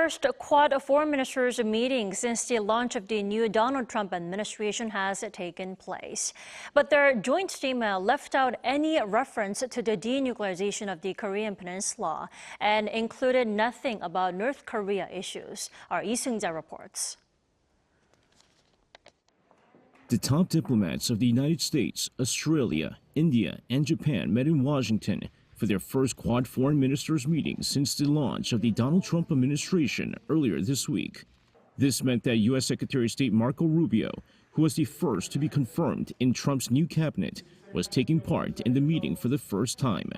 first Quad foreign ministers meeting since the launch of the new Donald Trump administration has taken place. But their joint statement left out any reference to the denuclearization of the Korean Peninsula and included nothing about North Korea issues. Our Seung-jae reports. The top diplomats of the United States, Australia, India, and Japan met in Washington for their first Quad foreign ministers meeting since the launch of the Donald Trump administration earlier this week. This meant that U.S. Secretary of State Marco Rubio, who was the first to be confirmed in Trump's new cabinet, was taking part in the meeting for the first time.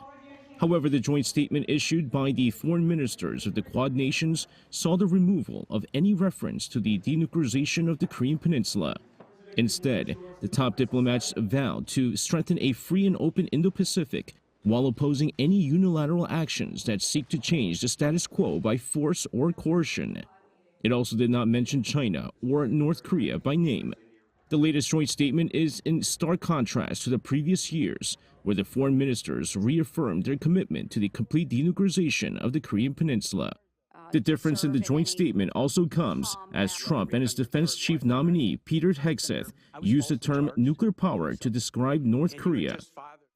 However, the joint statement issued by the foreign ministers of the Quad nations saw the removal of any reference to the denuclearization of the Korean Peninsula. Instead, the top diplomats vowed to strengthen a free and open Indo-Pacific while opposing any unilateral actions that seek to change the status quo by force or coercion. It also did not mention China or North Korea by name. The latest joint statement is in stark contrast to the previous years, where the foreign ministers reaffirmed their commitment to the complete denuclearization of the Korean Peninsula. The difference in the joint statement also comes as Trump and his defense chief nominee, Peter Hegseth, used the term nuclear power to describe North Korea.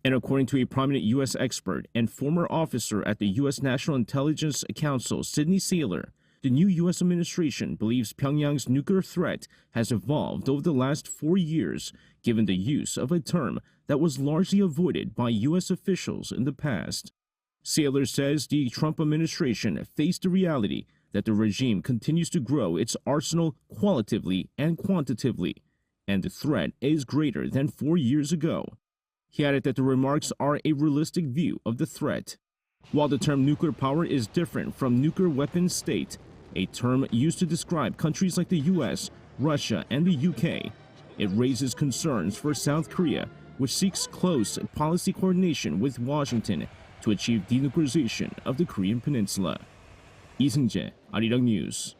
And according to a prominent U.S. expert and former officer at the U.S. National Intelligence Council, Sidney Saylor, the new U.S. administration believes Pyongyang's nuclear threat has evolved over the last 4 years, given the use of a term that was largely avoided by U.S. officials in the past. Saylor says the Trump administration faced the reality that the regime continues to grow its arsenal qualitatively and quantitatively, and the threat is greater than 4 years ago. He added that the remarks are a realistic view of the threat. While the term nuclear power is different from nuclear weapons state, a term used to describe countries like the U.S., Russia, and the U.K., it raises concerns for South Korea, which seeks close policy coordination with Washington to achieve denuclearization of the Korean Peninsula. Seung-jae, Arirang News.